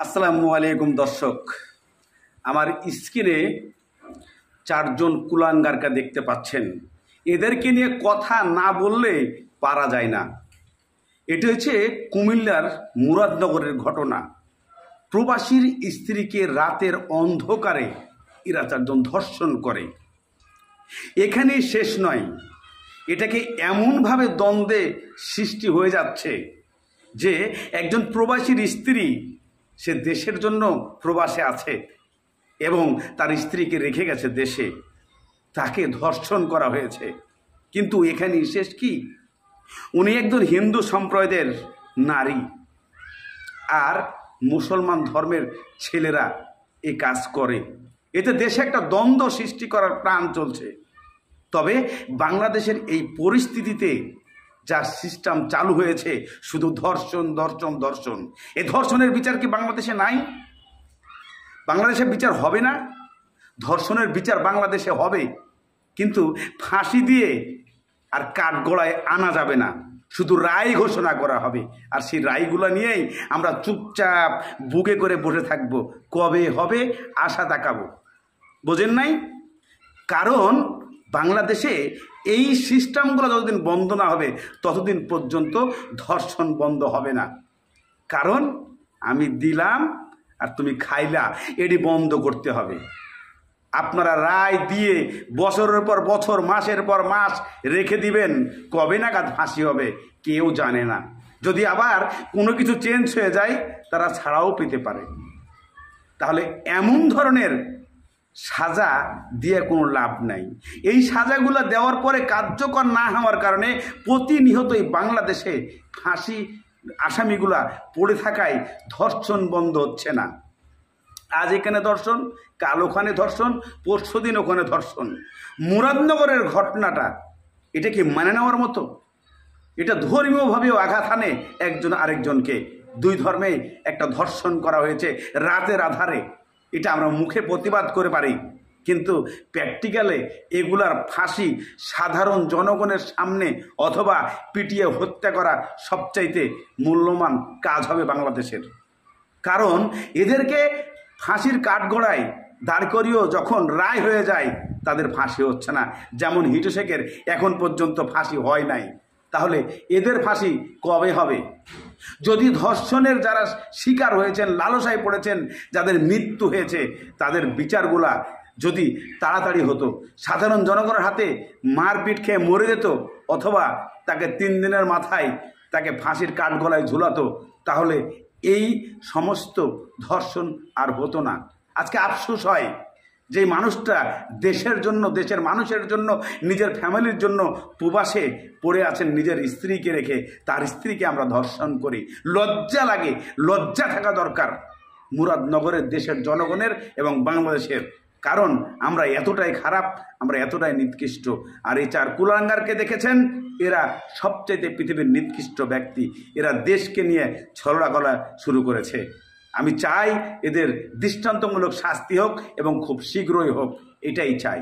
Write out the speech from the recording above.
আসসালামু আলাইকুম দর্শক, আমার স্ক্রিনে চারজন কুলাঙ্গারকে দেখতে পাচ্ছেন। এদেরকে নিয়ে কথা না বললে পারা যায় না। এটা হচ্ছে কুমিল্লার মুরাদনগরের ঘটনা। প্রবাসীর স্ত্রীকে রাতের অন্ধকারে এরা চারজন ধর্ষণ করে। এখানেই শেষ নয়, এটাকে এমনভাবে দ্বন্দ্বে সৃষ্টি হয়ে যাচ্ছে যে একজন প্রবাসীর স্ত্রী, সে দেশের জন্য প্রবাসে আছে এবং তার স্ত্রীকে রেখে গেছে দেশে, তাকে ধর্ষণ করা হয়েছে। কিন্তু এখানে শেষ কি? উনি একজন হিন্দু সম্প্রদায়ের নারী, আর মুসলমান ধর্মের ছেলেরা এ কাজ করে। এতে দেশে একটা দ্বন্দ্ব সৃষ্টি করার প্ল্যান চলছে। তবে বাংলাদেশের এই পরিস্থিতিতে যা সিস্টেম চালু হয়েছে, শুধু ধর্ষণ ধর্ষণ ধর্ষণ। এই ধর্ষণের বিচার কি বাংলাদেশে নাই? বাংলাদেশে বিচার হবে না? ধর্ষণের বিচার বাংলাদেশে হবে, কিন্তু ফাঁসি দিয়ে আর কাঠগড়ায় আনা যাবে না, শুধু রায় ঘোষণা করা হবে। আর সেই রায়গুলো নিয়েই আমরা চুপচাপ বুকে করে বসে থাকবো, কবে হবে আশা তাকাবো। বোঝেন নাই? কারণ বাংলাদেশে এই সিস্টেমগুলো যতদিন বন্ধ না হবে ততদিন পর্যন্ত ধর্ষণ বন্ধ হবে না। কারণ আমি দিলাম আর তুমি খাইলা, এটি বন্ধ করতে হবে। আপনারা রায় দিয়ে বছরের পর বছর, মাসের পর মাস রেখে দিবেন, কবে নাগাদ ফাঁসি হবে কেউ জানে না। যদি আবার কোনো কিছু চেঞ্জ হয়ে যায়, তারা ছাড়াও পেতে পারে। তাহলে এমন ধরনের সাজা দিয়ে কোনো লাভ নাই। এই সাজাগুলো দেওয়ার পরে কার্যকর না হওয়ার কারণে প্রতিনিয়তই বাংলাদেশে ফাঁসি আসামিগুলা পড়ে থাকায় ধর্ষণ বন্ধ হচ্ছে না। আজ এখানে ধর্ষণ, কাল ওখানে ধর্ষণ, পরশুদিন ওখানে ধর্ষণ। মুরাদনগরের ঘটনাটা, এটা কি মানে নেওয়ার মতো? এটা ধর্মীয়ভাবেও আঘাত হানে একজন আরেকজনকে। দুই ধর্মেই একটা ধর্ষণ করা হয়েছে রাতের আধারে। এটা আমরা মুখে প্রতিবাদ করে পারি, কিন্তু প্র্যাকটিক্যালে এগুলার ফাঁসি সাধারণ জনগণের সামনে অথবা পিটিয়ে হত্যা করা সবচাইতে মূল্যবান কাজ হবে বাংলাদেশের। কারণ এদেরকে ফাঁসির কাঠগড়ায় দাঁড় করিয়েও যখন রায় হয়ে যায়, তাদের ফাঁসি হচ্ছে না। যেমন হিটু শেখের এখন পর্যন্ত ফাঁসি হয় নাই, তাহলে এদের ফাঁসি কবে হবে? যদি ধর্ষণের যারা শিকার হয়েছেন, লালসায় পড়েছেন, যাদের মৃত্যু হয়েছে, তাদের বিচারগুলা যদি তাড়াতাড়ি হতো, সাধারণ জনগণের হাতে মারপিট খেয়ে মরে যেত, অথবা তাকে 3 দিনের মাথায় তাকে ফাঁসির কাঠগড়ায় ঝুলাতো, তাহলে এই সমস্ত ধর্ষণ আর হতো না। আজকে আফসোস হয় যে মানুষটা দেশের জন্য, দেশের মানুষের জন্য, নিজের ফ্যামিলির জন্য প্রবাসে পড়ে আছেন, নিজের স্ত্রীকে রেখে তার স্ত্রীকে আমরা ধর্ষণ করি। লজ্জা লাগে, লজ্জা থাকা দরকার মুরাদনগরের দেশের জনগণের এবং বাংলাদেশের। কারণ আমরা এতটাই খারাপ, আমরা এতটাই নিকৃষ্ট। আর এই 4 কুলাঙ্গারকে দেখেছেন, এরা সবচেয়ে পৃথিবীর নিকৃষ্ট ব্যক্তি। এরা দেশকে নিয়ে ছলনা করা শুরু করেছে। আমি চাই এদের দৃষ্টান্তমূলক শাস্তি হোক এবং খুব শীঘ্রই হোক, এটাই চাই।